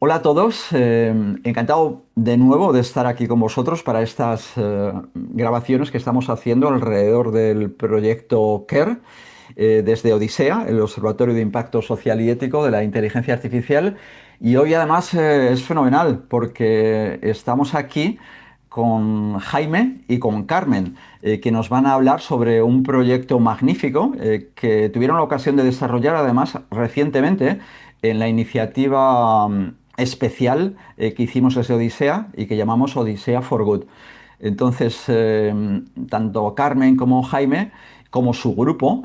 Hola a todos, encantado de nuevo de estar aquí con vosotros para estas grabaciones que estamos haciendo alrededor del proyecto CARE desde Odisea, el Observatorio de Impacto Social y Ético de la Inteligencia Artificial. Y hoy además es fenomenal porque estamos aquí con Jaime y con Carmen, que nos van a hablar sobre un proyecto magnífico que tuvieron la ocasión de desarrollar además recientemente en la iniciativa especial que hicimos desde Odisea y que llamamos Odisea for Good. Entonces, tanto Carmen como Jaime, como su grupo,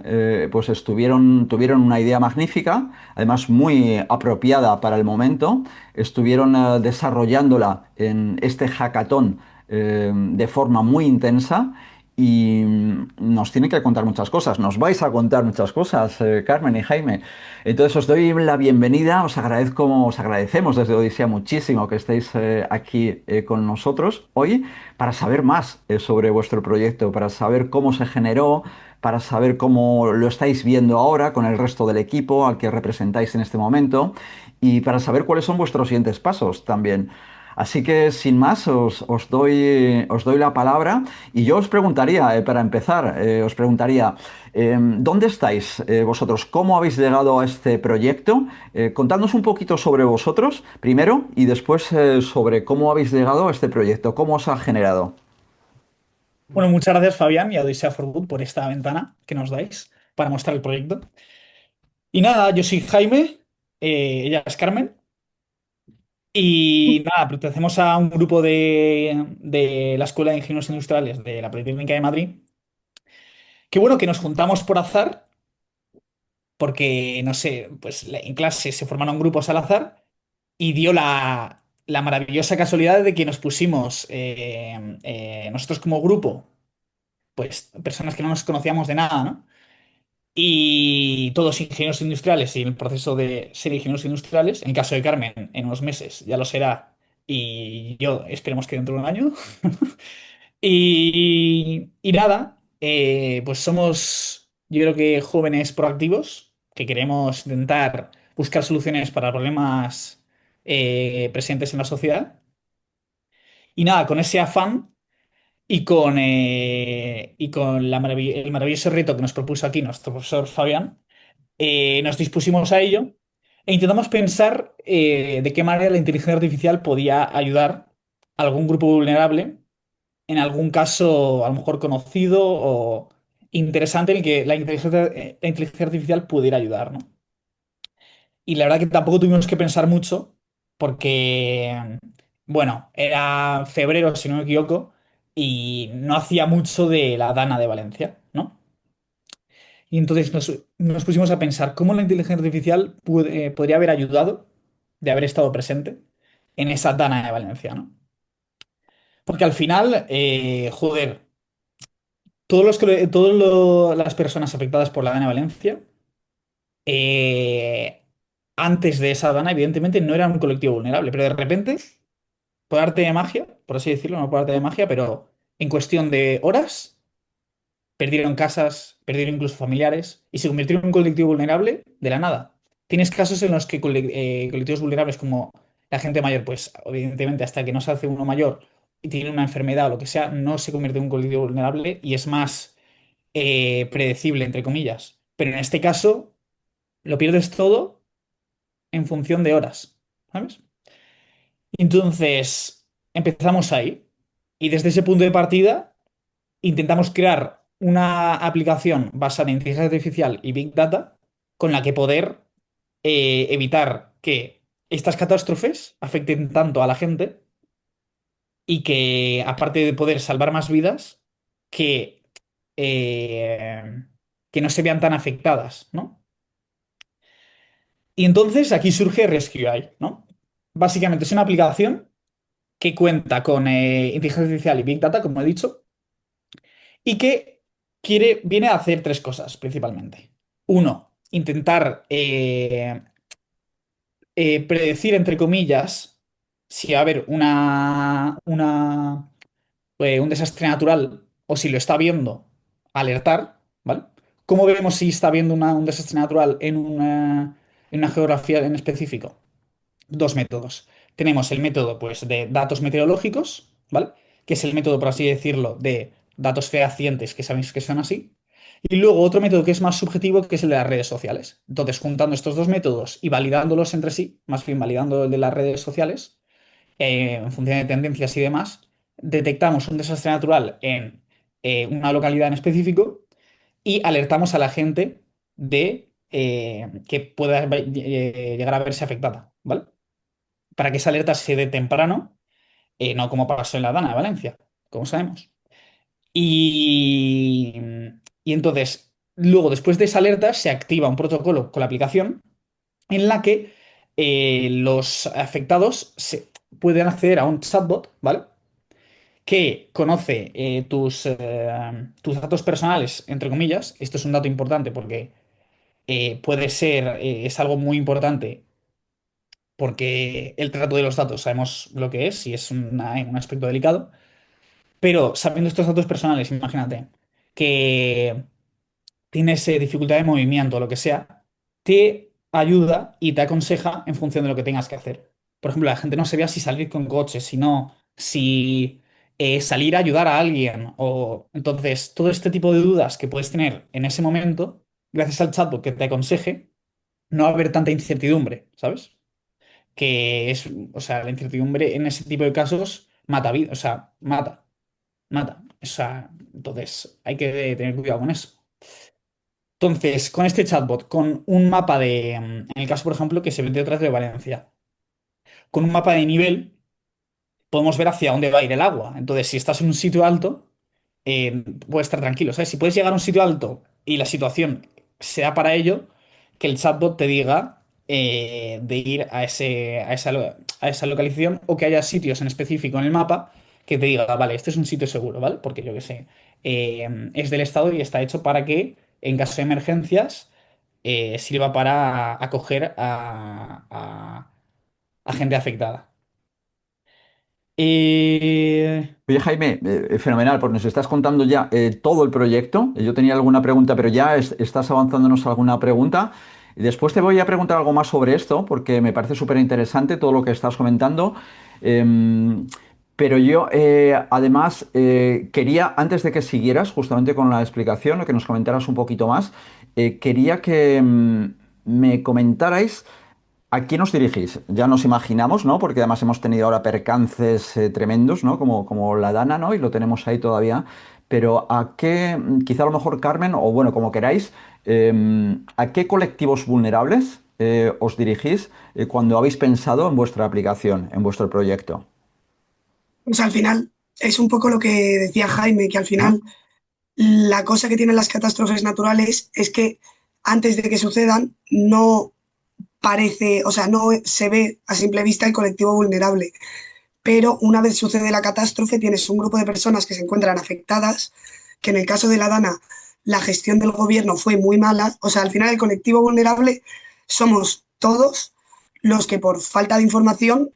pues tuvieron una idea magnífica, además muy apropiada para el momento, estuvieron desarrollándola en este hackathon de forma muy intensa y nos tienen que contar muchas cosas, nos vais a contar muchas cosas, Carmen y Jaime. Entonces os doy la bienvenida, os agradecemos desde Odisea muchísimo que estéis aquí con nosotros hoy para saber más sobre vuestro proyecto, para saber cómo se generó, para saber cómo lo estáis viendo ahora con el resto del equipo al que representáis en este momento y para saber cuáles son vuestros siguientes pasos también. Así que sin más, os doy la palabra y yo os preguntaría, para empezar, os preguntaría, ¿dónde estáis vosotros? ¿Cómo habéis llegado a este proyecto? Contadnos un poquito sobre vosotros primero y después sobre cómo habéis llegado a este proyecto, cómo os ha generado. Bueno, muchas gracias Fabián y a Odisea for Good por esta ventana que nos dais para mostrar el proyecto. Y nada, yo soy Jaime, ella es Carmen, y nada, pertenecemos a un grupo de la Escuela de Ingenieros Industriales de la Politécnica de Madrid, que bueno, que nos juntamos por azar, porque no sé, pues en clase se formaron grupos al azar y dio la maravillosa casualidad de que nos pusimos nosotros como grupo, pues personas que no nos conocíamos de nada, ¿no? Y todos ingenieros industriales y en el proceso de ser ingenieros industriales, en el caso de Carmen, en unos meses ya lo será, y yo esperemos que dentro de un año. Y nada, pues somos, yo creo que jóvenes proactivos que queremos intentar buscar soluciones para problemas presentes en la sociedad. Y nada, con ese afán y con el maravilloso reto que nos propuso aquí nuestro profesor Fabián, nos dispusimos a ello e intentamos pensar de qué manera la inteligencia artificial podía ayudar a algún grupo vulnerable, en algún caso a lo mejor conocido o interesante en el que la inteligencia artificial pudiera ayudar, ¿no? Y la verdad que tampoco tuvimos que pensar mucho porque, bueno, era febrero, si no me equivoco, y no hacía mucho de la Dana de Valencia, ¿no? Y entonces nos pusimos a pensar cómo la inteligencia artificial podría haber ayudado de haber estado presente en esa Dana de Valencia, ¿no? Porque al final, joder, las personas afectadas por la Dana de Valencia, eh, antes de esa Dana, evidentemente no eran un colectivo vulnerable, pero de repente, por arte de magia, por así decirlo, no por arte de magia, pero en cuestión de horas perdieron casas, perdieron incluso familiares y se convirtieron en un colectivo vulnerable de la nada. Tienes casos en los que colectivos vulnerables como la gente mayor, pues evidentemente hasta que no se hace uno mayor y tiene una enfermedad o lo que sea, no se convierte en un colectivo vulnerable y es más predecible, entre comillas. Pero en este caso lo pierdes todo en función de horas, ¿sabes? Entonces empezamos ahí y desde ese punto de partida intentamos crear una aplicación basada en inteligencia artificial y Big Data con la que poder evitar que estas catástrofes afecten tanto a la gente y que, aparte de poder salvar más vidas, que, eh, que no se vean tan afectadas, ¿no? Y entonces aquí surge Rescue AI, ¿no? Básicamente es una aplicación que cuenta con inteligencia artificial y Big Data, como he dicho, y que viene a hacer tres cosas principalmente. Uno, intentar predecir, entre comillas, si va a haber un desastre natural o si lo está viendo, alertar, ¿vale? ¿Cómo vemos si está viendo un desastre natural en una geografía en específico? dos métodos. Tenemos el método, pues, de datos meteorológicos, ¿vale? Que es el método, por así decirlo, de datos fehacientes, que sabéis que son así. Y luego otro método que es más subjetivo, que es el de las redes sociales. Entonces, juntando estos dos métodos y validándolos entre sí, más bien validando el de las redes sociales, en función de tendencias y demás, detectamos un desastre natural en una localidad en específico y alertamos a la gente de que pueda llegar a verse afectada, ¿vale? Para que esa alerta se dé temprano, no como pasó en la Dana de Valencia, como sabemos. Y, y entonces, luego, después de esa alerta, se activa un protocolo con la aplicación en la que los afectados pueden acceder a un chatbot, ¿vale? Que conoce tus datos personales, entre comillas. Esto es un dato importante porque puede ser, es algo muy importante porque el trato de los datos sabemos lo que es y es un aspecto delicado. Pero sabiendo estos datos personales, imagínate que tienes dificultad de movimiento o lo que sea, te ayuda y te aconseja en función de lo que tengas que hacer. Por ejemplo, la gente no sabía si salir con coches, sino si salir a ayudar a alguien. O entonces, todo este tipo de dudas que puedes tener en ese momento, gracias al chatbot que te aconseje, no va a haber tanta incertidumbre, ¿sabes? Que es, o sea, la incertidumbre en ese tipo de casos mata vida, o sea, mata. O sea, entonces hay que tener cuidado con eso. Entonces, con este chatbot, con un mapa en el caso, por ejemplo, que se ve detrás de Valencia, con un mapa de nivel, podemos ver hacia dónde va a ir el agua. Entonces, si estás en un sitio alto, puedes estar tranquilo, ¿sabes? Si puedes llegar a un sitio alto y la situación se da para ello, que el chatbot te diga de ir a esa localización o que haya sitios en específico en el mapa que te diga, vale, este es un sitio seguro, ¿vale? Porque yo qué sé, es del Estado y está hecho para que en caso de emergencias sirva para acoger a gente afectada. Eh, Oye, Jaime, fenomenal, pues nos estás contando ya todo el proyecto. Yo tenía alguna pregunta, pero ya estás avanzándonos alguna pregunta. Y después te voy a preguntar algo más sobre esto, porque me parece súper interesante todo lo que estás comentando. Em, pero yo, además, quería, antes de que siguieras justamente con la explicación, o que nos comentaras un poquito más, quería que me comentarais. ¿A quién os dirigís? Ya nos imaginamos, ¿no? Porque además hemos tenido ahora percances tremendos, ¿no? Como la Dana, ¿no? Y lo tenemos ahí todavía. Pero ¿a qué, quizá a lo mejor Carmen, o bueno, como queráis, a qué colectivos vulnerables os dirigís cuando habéis pensado en vuestra aplicación, en vuestro proyecto? Pues al final es un poco lo que decía Jaime, que al ¿No? final la cosa que tienen las catástrofes naturales es que antes de que sucedan no parece, o sea, no se ve a simple vista el colectivo vulnerable, pero una vez sucede la catástrofe tienes un grupo de personas que se encuentran afectadas, que en el caso de la Dana la gestión del gobierno fue muy mala, o sea, al final el colectivo vulnerable somos todos los que por falta de información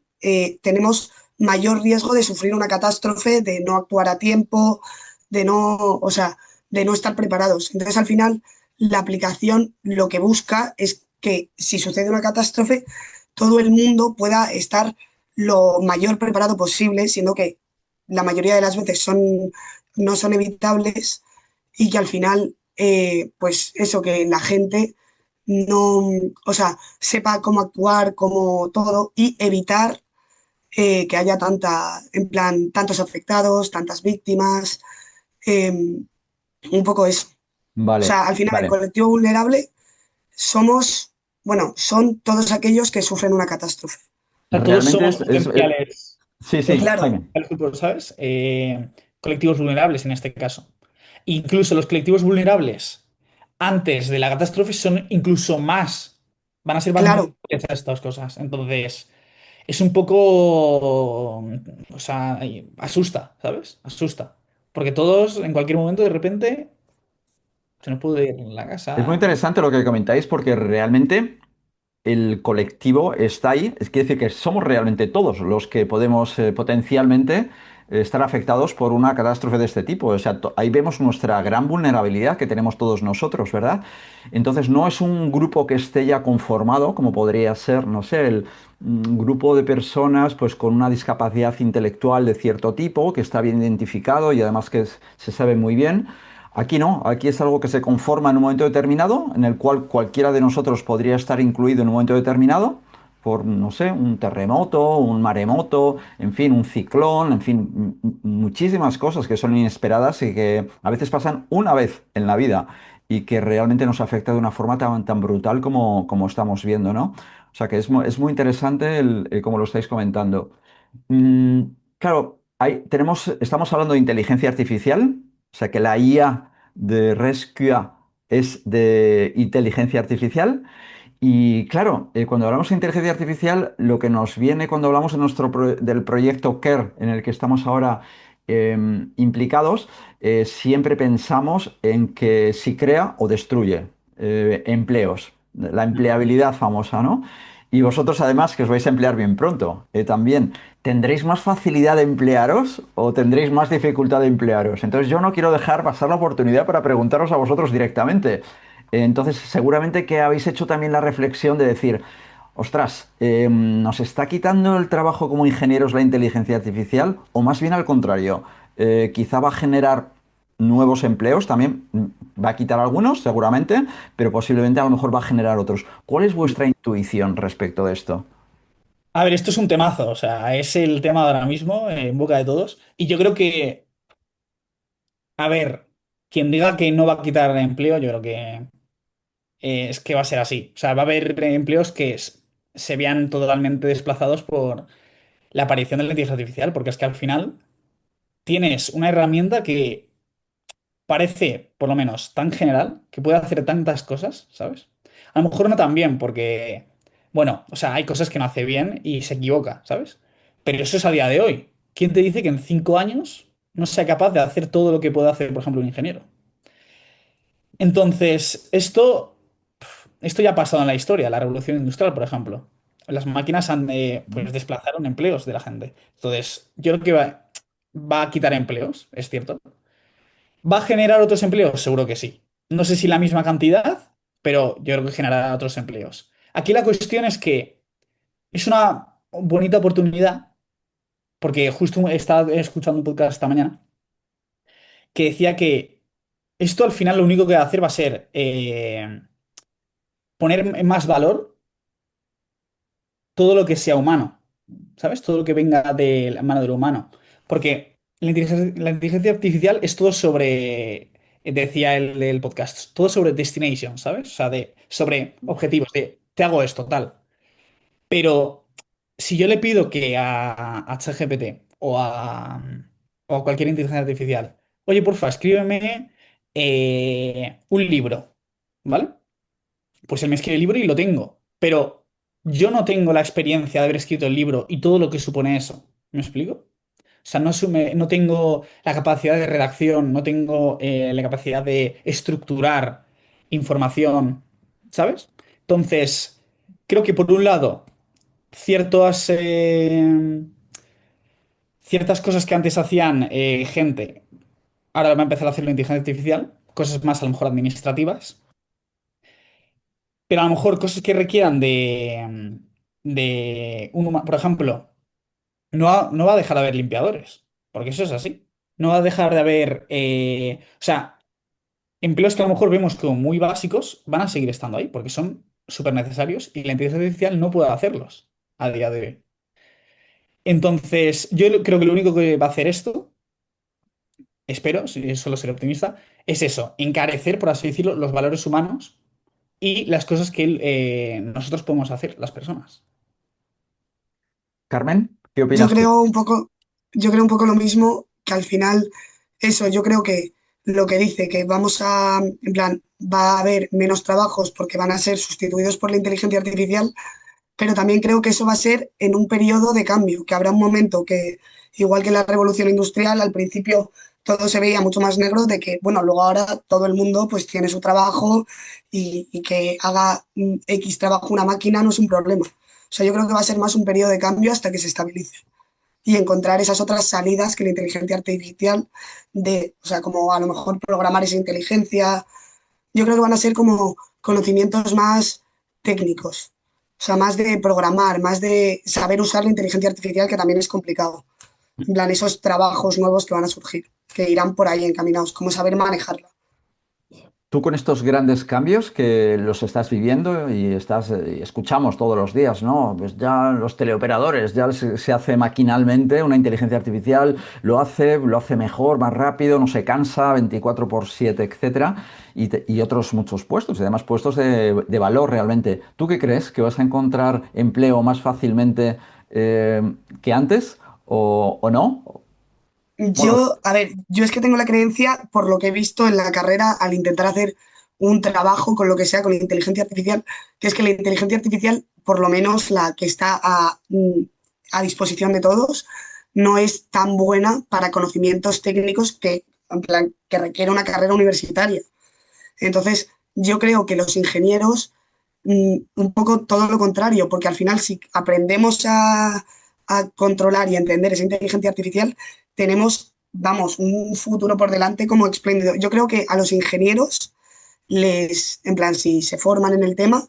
tenemos mayor riesgo de sufrir una catástrofe, de no actuar a tiempo, de no, o sea, de no estar preparados. Entonces, al final, la aplicación lo que busca es que si sucede una catástrofe, todo el mundo pueda estar lo mayor preparado posible, siendo que la mayoría de las veces no son evitables y que al final, pues eso, que la gente no, o sea, sepa cómo actuar, cómo todo y evitar que haya en plan, tantos afectados, tantas víctimas, eh, un poco eso. O Vale, sea, al final el vale. colectivo vulnerable somos, bueno, son todos aquellos que sufren una catástrofe. O sea, todos Realmente somos potenciales, sí, sí, Claro, Jaime. ¿sabes? Colectivos vulnerables en este caso. Incluso los colectivos vulnerables antes de la catástrofe son incluso más, van a ser más claro. vulnerables a estas cosas. Entonces, es un poco, o sea, asusta, ¿sabes? Asusta. Porque todos en cualquier momento de repente se nos puede ir la Es muy casa. interesante lo que comentáis porque realmente el colectivo está ahí. Es quiere decir que somos realmente todos los que podemos potencialmente estar afectados por una catástrofe de este tipo. O sea, ahí vemos nuestra gran vulnerabilidad que tenemos todos nosotros, ¿verdad? Entonces, no es un grupo que esté ya conformado, como podría ser, no sé, un grupo de personas pues con una discapacidad intelectual de cierto tipo, que está bien identificado y además que se sabe muy bien. Aquí no, aquí es algo que se conforma en un momento determinado, en el cual cualquiera de nosotros podría estar incluido en un momento determinado, por, no sé, un terremoto, un maremoto, en fin, un ciclón, en fin, muchísimas cosas que son inesperadas y que a veces pasan una vez en la vida y que realmente nos afecta de una forma tan brutal como estamos viendo, ¿no? O sea que es muy interesante como lo estáis comentando. Mm, claro, estamos hablando de inteligencia artificial, o sea que la IA de Rescue es de inteligencia artificial. Y claro, cuando hablamos de inteligencia artificial, lo que nos viene cuando hablamos de del proyecto CARE, en el que estamos ahora implicados, siempre pensamos en que si crea o destruye empleos, la empleabilidad famosa, ¿no? Y vosotros además, que os vais a emplear bien pronto, también, ¿tendréis más facilidad de emplearos o tendréis más dificultad de emplearos? Entonces yo no quiero dejar pasar la oportunidad para preguntaros a vosotros directamente. Entonces, seguramente que habéis hecho también la reflexión de decir, ostras, ¿nos está quitando el trabajo como ingenieros la inteligencia artificial? O más bien al contrario, quizá va a generar nuevos empleos también, va a quitar algunos, seguramente, pero posiblemente a lo mejor va a generar otros. ¿Cuál es vuestra intuición respecto de esto? A ver, esto es un temazo, o sea, es el tema de ahora mismo en boca de todos. Y yo creo que, a ver, quien diga que no va a quitar empleo, yo creo que es que va a ser así. O sea, va a haber empleos que se vean totalmente desplazados por la aparición de la inteligencia artificial, porque es que al final tienes una herramienta que parece, por lo menos, tan general, que puede hacer tantas cosas, ¿sabes? A lo mejor no tan bien, porque, bueno, o sea, hay cosas que no hace bien y se equivoca, ¿sabes? Pero eso es a día de hoy. ¿Quién te dice que en 5 años no sea capaz de hacer todo lo que puede hacer, por ejemplo, un ingeniero? Entonces, esto ya ha pasado en la historia, la revolución industrial, por ejemplo. Las máquinas pues, desplazaron empleos de la gente. Entonces, yo creo que va a quitar empleos, es cierto. ¿Va a generar otros empleos? Seguro que sí. No sé si la misma cantidad, pero yo creo que generará otros empleos. Aquí la cuestión es que es una bonita oportunidad, porque justo estaba escuchando un podcast esta mañana que decía que esto al final lo único que va a hacer va a ser poner en más valor todo lo que sea humano, ¿sabes? Todo lo que venga de la mano del humano. Porque la inteligencia artificial es todo sobre, decía el podcast, todo sobre destination, ¿sabes? O sea, sobre objetivos, de te hago esto, tal. Pero si yo le pido que a ChatGPT o a cualquier inteligencia artificial, oye, porfa, escríbeme un libro, ¿vale? Pues él me escribe el libro y lo tengo. Pero yo no tengo la experiencia de haber escrito el libro y todo lo que supone eso. ¿Me explico? O sea, no tengo la capacidad de redacción, no tengo la capacidad de estructurar información, ¿sabes? Entonces, creo que por un lado, ciertas, ciertas cosas que antes hacían gente, ahora va a empezar a hacer la inteligencia artificial, cosas más a lo mejor administrativas. Pero a lo mejor cosas que requieran de un humano, por ejemplo, no va a dejar de haber limpiadores, porque eso es así. No va a dejar de haber, o sea, empleos que a lo mejor vemos como muy básicos van a seguir estando ahí, porque son súper necesarios y la inteligencia artificial no puede hacerlos a día de hoy. Entonces, yo creo que lo único que va a hacer esto, espero, si solo ser optimista, es eso, encarecer, por así decirlo, los valores humanos y las cosas que nosotros podemos hacer, las personas. Carmen, ¿qué Yo opinas tú? creo un poco, yo creo un poco lo mismo, que al final, eso, yo creo que lo que dice, que vamos a, en plan, va a haber menos trabajos porque van a ser sustituidos por la inteligencia artificial, pero también creo que eso va a ser en un periodo de cambio, que habrá un momento que, igual que la revolución industrial, al principio todo se veía mucho más negro, de que, bueno, luego ahora todo el mundo pues tiene su trabajo y que haga X trabajo una máquina no es un problema. O sea, yo creo que va a ser más un periodo de cambio hasta que se estabilice. y encontrar esas otras salidas que la inteligencia artificial o sea, como a lo mejor programar esa inteligencia. Yo creo que van a ser como conocimientos más técnicos, o sea, más de programar, más de saber usar la inteligencia artificial, que también es complicado. En plan, esos trabajos nuevos que van a surgir, que irán por ahí encaminados, como saber manejarla. Tú con estos grandes cambios que los estás viviendo y escuchamos todos los días, ¿no? Pues ya los teleoperadores, ya se hace maquinalmente, una inteligencia artificial lo hace mejor, más rápido, no se cansa, 24/7, etcétera, y otros muchos puestos, y además puestos de valor realmente. ¿Tú qué crees? ¿Que vas a encontrar empleo más fácilmente que antes o no? ¿Cómo lo Yo, a ver, yo es que tengo la creencia, por lo que he visto en la carrera, al intentar hacer un trabajo con lo que sea, con la inteligencia artificial, que es que la inteligencia artificial, por lo menos la que está a disposición de todos, no es tan buena para conocimientos técnicos que, en plan, que requiere una carrera universitaria. Entonces, yo creo que los ingenieros, un poco todo lo contrario, porque al final si aprendemos a controlar y a entender esa inteligencia artificial, tenemos, vamos, un futuro por delante como espléndido. Yo creo que a los ingenieros en plan, si se forman en el tema,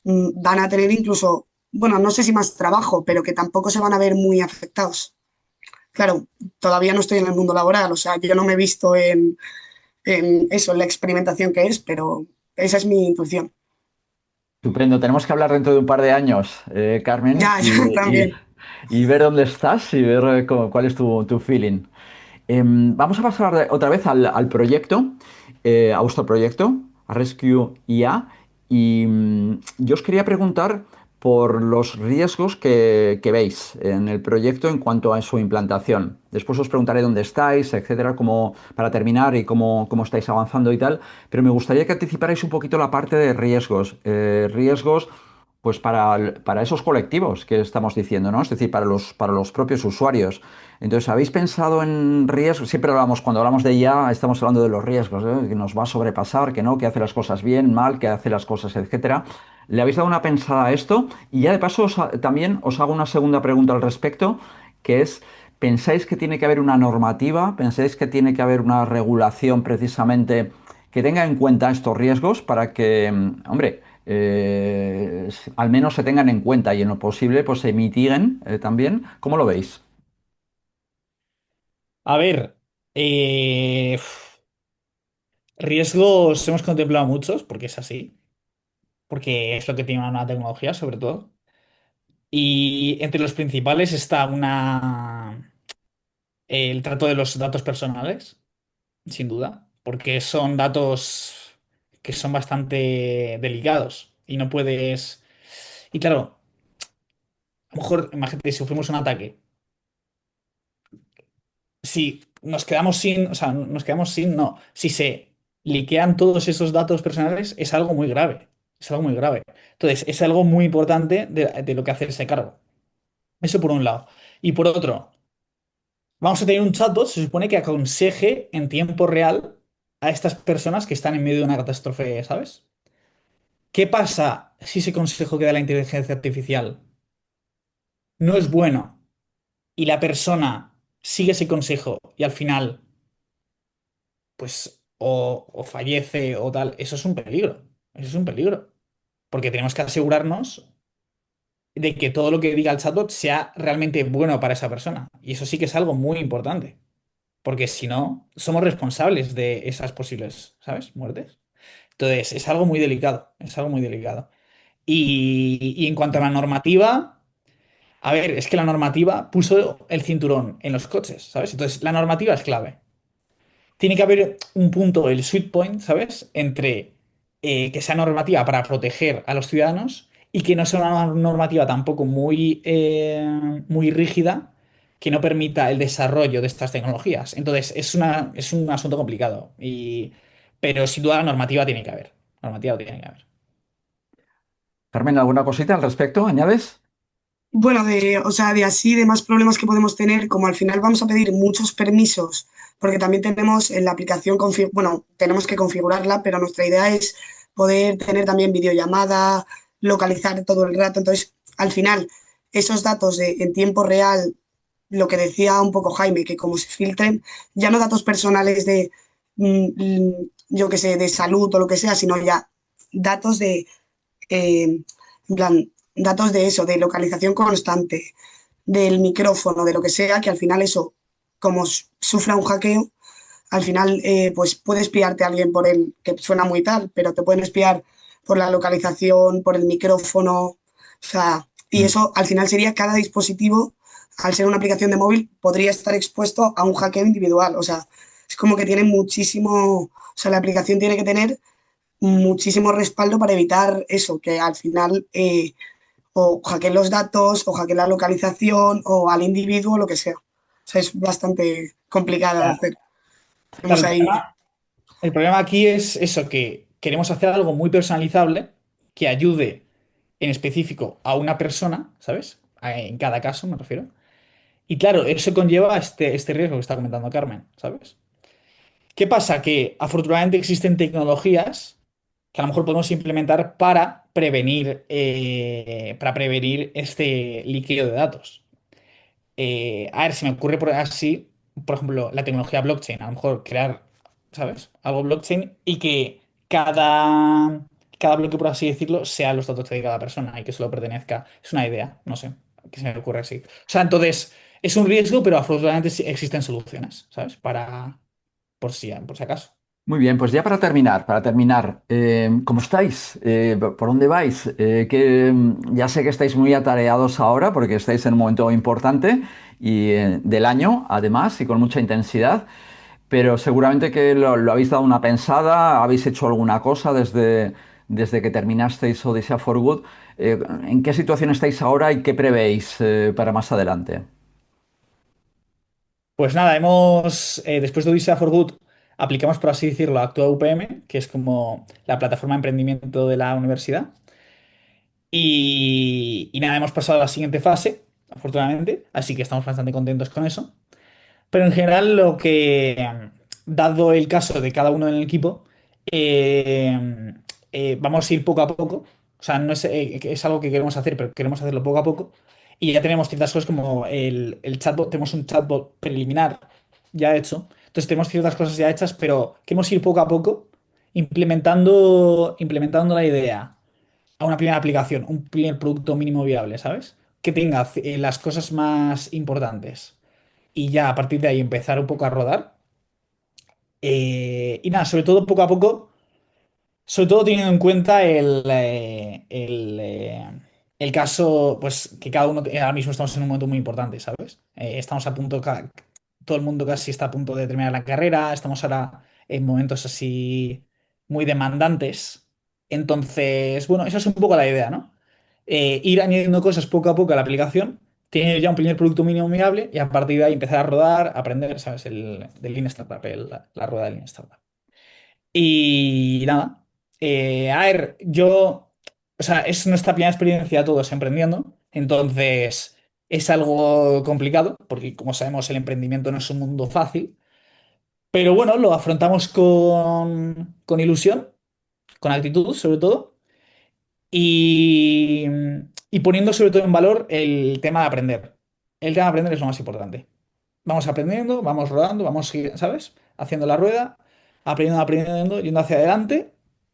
van a tener incluso, bueno, no sé si más trabajo, pero que tampoco se van a ver muy afectados. Claro, todavía no estoy en el mundo laboral, o sea, yo no me he visto en eso, en la experimentación que es, pero esa es mi intuición. Estupendo, tenemos que hablar dentro de un par de años, Carmen, Ya, ya, también. y ver dónde estás y ver cuál es tu feeling. Vamos a pasar otra vez al proyecto, a vuestro proyecto, a Rescue IA, y yo os quería preguntar por los riesgos que veis en el proyecto en cuanto a su implantación. Después os preguntaré dónde estáis, etcétera, para terminar y cómo estáis avanzando y tal, pero me gustaría que anticiparais un poquito la parte de riesgos. Riesgos pues para esos colectivos que estamos diciendo, ¿no? Es decir, para los propios usuarios. Entonces, ¿habéis pensado en riesgos? Siempre hablamos, cuando hablamos de IA, estamos hablando de los riesgos, ¿eh? Que nos va a sobrepasar, que no, que hace las cosas bien, mal, que hace las cosas, etcétera. ¿Le habéis dado una pensada a esto? Y ya de paso también os hago una segunda pregunta al respecto, que es, ¿pensáis que tiene que haber una normativa? ¿Pensáis que tiene que haber una regulación precisamente que tenga en cuenta estos riesgos para que, hombre, al menos se tengan en cuenta y en lo posible pues se mitiguen también? ¿Cómo lo veis? A ver, riesgos hemos contemplado muchos, porque es así, porque es lo que tiene una nueva tecnología, sobre todo. Y entre los principales está el trato de los datos personales, sin duda, porque son datos que son bastante delicados y no puedes... Y claro, a lo mejor, imagínate, si sufrimos un ataque, si nos quedamos sin, o sea, nos quedamos sin, no, si se liquean todos esos datos personales, es algo muy grave, es algo muy grave. Entonces, es algo muy importante de lo que hacerse cargo. Eso por un lado. Y por otro, vamos a tener un chatbot, se supone que aconseje en tiempo real a estas personas que están en medio de una catástrofe, ¿sabes? ¿Qué pasa si ese consejo que da la inteligencia artificial no es bueno y la persona sigue ese consejo y al final, pues, o fallece o tal? Eso es un peligro. Eso es un peligro. Porque tenemos que asegurarnos de que todo lo que diga el chatbot sea realmente bueno para esa persona. Y eso sí que es algo muy importante. Porque si no, somos responsables de esas posibles, ¿sabes? Muertes. Entonces, es algo muy delicado. Es algo muy delicado. Y en cuanto a la normativa. A ver, es que la normativa puso el cinturón en los coches, ¿sabes? Entonces, la normativa es clave. Tiene que haber un punto, el sweet point, ¿sabes? Entre que sea normativa para proteger a los ciudadanos y que no sea una normativa tampoco muy rígida que no permita el desarrollo de estas tecnologías. Entonces, es un asunto complicado. Pero sin duda la normativa tiene que haber. Normativa tiene que haber. Carmen, ¿alguna cosita al respecto? ¿Añades? Bueno, o sea, de así, de más problemas que podemos tener, como al final vamos a pedir muchos permisos, porque también tenemos en la aplicación, bueno, tenemos que configurarla, pero nuestra idea es poder tener también videollamada, localizar todo el rato. Entonces, al final, esos datos en tiempo real lo que decía un poco Jaime, que como se filtren ya no datos personales de, yo qué sé, de salud o lo que sea, sino ya datos de, en plan, datos de eso, de localización constante, del micrófono, de lo que sea, que al final eso, como sufra un hackeo, al final pues puede espiarte a alguien por el, que suena muy tal, pero te pueden espiar por la localización, por el micrófono, o sea, y Mm. eso al final sería cada dispositivo, al ser una aplicación de móvil, podría estar expuesto a un hackeo individual, o sea, es como que tiene muchísimo, o sea, la aplicación tiene que tener muchísimo respaldo para evitar eso, que al final o hackeen los datos, o hackeen la localización, o al individuo, lo que sea. O sea, es bastante complicada de Claro, hacer. claro, Tenemos ahí, el problema aquí es eso, que queremos hacer algo muy personalizable que ayude en específico a una persona, ¿sabes? En cada caso, me refiero. Y claro, eso conlleva este riesgo que está comentando Carmen, ¿sabes? ¿Qué pasa? Que afortunadamente existen tecnologías que a lo mejor podemos implementar para prevenir este líquido de datos. A ver, se me ocurre por así, por ejemplo, la tecnología blockchain, a lo mejor crear, ¿sabes? Algo blockchain y que cada bloque, por así decirlo, sea los datos de cada persona y que solo pertenezca. Es una idea, no sé, que se me ocurre así. O sea, entonces, es un riesgo, pero afortunadamente sí existen soluciones, ¿sabes? Por si acaso. Muy bien, pues ya para terminar, ¿cómo estáis? ¿Por dónde vais? Ya sé que estáis muy atareados ahora porque estáis en un momento importante y, del año, además, y con mucha intensidad, pero seguramente que lo habéis dado una pensada, habéis hecho alguna cosa desde que terminasteis Odyssey for Good. ¿En qué situación estáis ahora y qué prevéis, para más adelante? Pues nada, después de Odisea for Good, aplicamos, por así decirlo, a Actua UPM, que es como la plataforma de emprendimiento de la universidad. Y nada, hemos pasado a la siguiente fase, afortunadamente, así que estamos bastante contentos con eso. Pero en general, dado el caso de cada uno en el equipo, vamos a ir poco a poco. O sea, no es, que es algo que queremos hacer, pero queremos hacerlo poco a poco. Y ya tenemos ciertas cosas como el chatbot, tenemos un chatbot preliminar ya hecho. Entonces tenemos ciertas cosas ya hechas, pero queremos ir poco a poco implementando la idea a una primera aplicación, un primer producto mínimo viable, ¿sabes? Que tenga las cosas más importantes y ya a partir de ahí empezar un poco a rodar. Y nada, sobre todo poco a poco, sobre todo teniendo en cuenta el caso, pues que cada uno, ahora mismo estamos en un momento muy importante, ¿sabes? Estamos a punto, todo el mundo casi está a punto de terminar la carrera, estamos ahora en momentos así muy demandantes. Entonces, bueno, esa es un poco la idea, ¿no? Ir añadiendo cosas poco a poco a la aplicación, tener ya un primer producto mínimo viable y a partir de ahí empezar a rodar, aprender, ¿sabes? Del Lean Startup, la rueda del Lean Startup. Y nada, a ver, o sea, es nuestra primera experiencia todos emprendiendo, entonces es algo complicado, porque como sabemos el emprendimiento no es un mundo fácil, pero bueno, lo afrontamos con ilusión, con actitud sobre todo, y, y poniendo sobre todo en valor el tema de aprender. El tema de aprender es lo más importante. Vamos aprendiendo, vamos rodando, ¿sabes? Haciendo la rueda, aprendiendo, aprendiendo, yendo hacia adelante.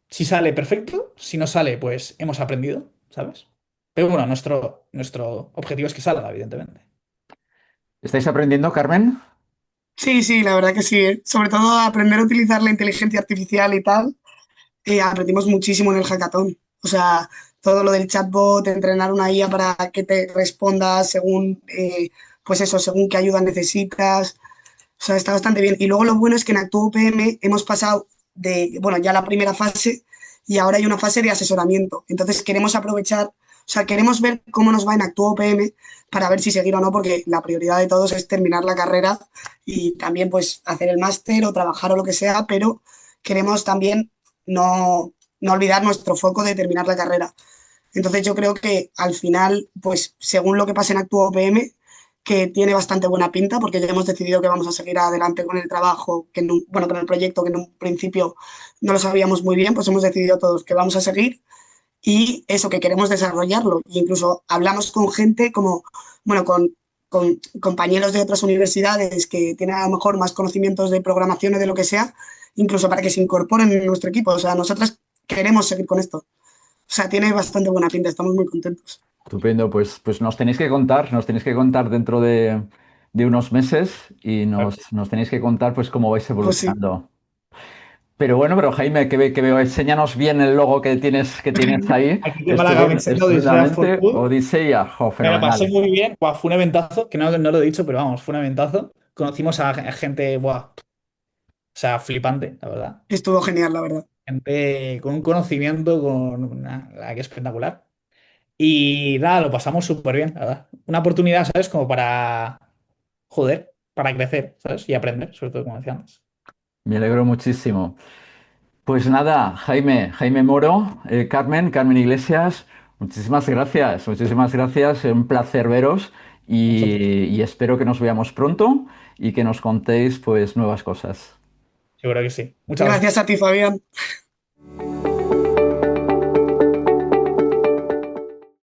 Si sale, perfecto. Si no sale, pues hemos aprendido, ¿sabes? Pero bueno, nuestro objetivo es que salga, evidentemente. ¿Estáis aprendiendo, Carmen? sí, sí, la verdad que sí, ¿eh? Sobre todo aprender a utilizar la inteligencia artificial y tal, aprendimos muchísimo en el hackathon. O sea, todo lo del chatbot, entrenar una IA para que te responda según, pues eso, según qué ayuda necesitas. O sea, está bastante bien. Y luego lo bueno es que en Actúa UPM hemos pasado de, bueno, ya la primera fase y ahora hay una fase de asesoramiento. Entonces queremos aprovechar, o sea, queremos ver cómo nos va en Actúa UPM para ver si seguir o no, porque la prioridad de todos es terminar la carrera y también pues hacer el máster o trabajar o lo que sea, pero queremos también no olvidar nuestro foco de terminar la carrera. Entonces yo creo que al final, pues según lo que pase en Actúa OPM, que tiene bastante buena pinta, porque ya hemos decidido que vamos a seguir adelante con el trabajo, bueno, con el proyecto que en un principio no lo sabíamos muy bien, pues hemos decidido todos que vamos a seguir y eso, que queremos desarrollarlo. E incluso hablamos con gente como, bueno, con con compañeros de otras universidades que tienen a lo mejor más conocimientos de programación o de lo que sea, incluso para que se incorporen en nuestro equipo. O sea, nosotras queremos seguir con esto. O sea, tiene bastante buena pinta, estamos muy contentos. Estupendo, pues nos tenéis que contar dentro de unos meses y Claro. nos tenéis que contar pues cómo vais Pues sí. evolucionando. Pero bueno, pero Jaime, que veo, enséñanos bien el logo que tienes ahí. Aquí tengo la camiseta de Odisea for Estupendamente. Food. Odisea, jo, Me la pasé fenomenal. muy bien. Buah, fue un eventazo, que no lo he dicho, pero vamos, fue un eventazo. Conocimos a gente, buah, o sea, flipante, la verdad. Estuvo genial, la verdad. Gente con un conocimiento, con una, la que es espectacular. Y nada, lo pasamos súper bien, la verdad. Una oportunidad, ¿sabes? Como para, joder, para crecer, ¿sabes? Y aprender, sobre todo, como decía antes. Me alegro muchísimo. Pues nada, Jaime Moro, Carmen Iglesias, muchísimas gracias, muchísimas gracias. Un placer veros Nosotros, y espero que nos veamos pronto y que nos contéis pues nuevas cosas. seguro que sí. Muchas Gracias gracias. a ti, Fabián.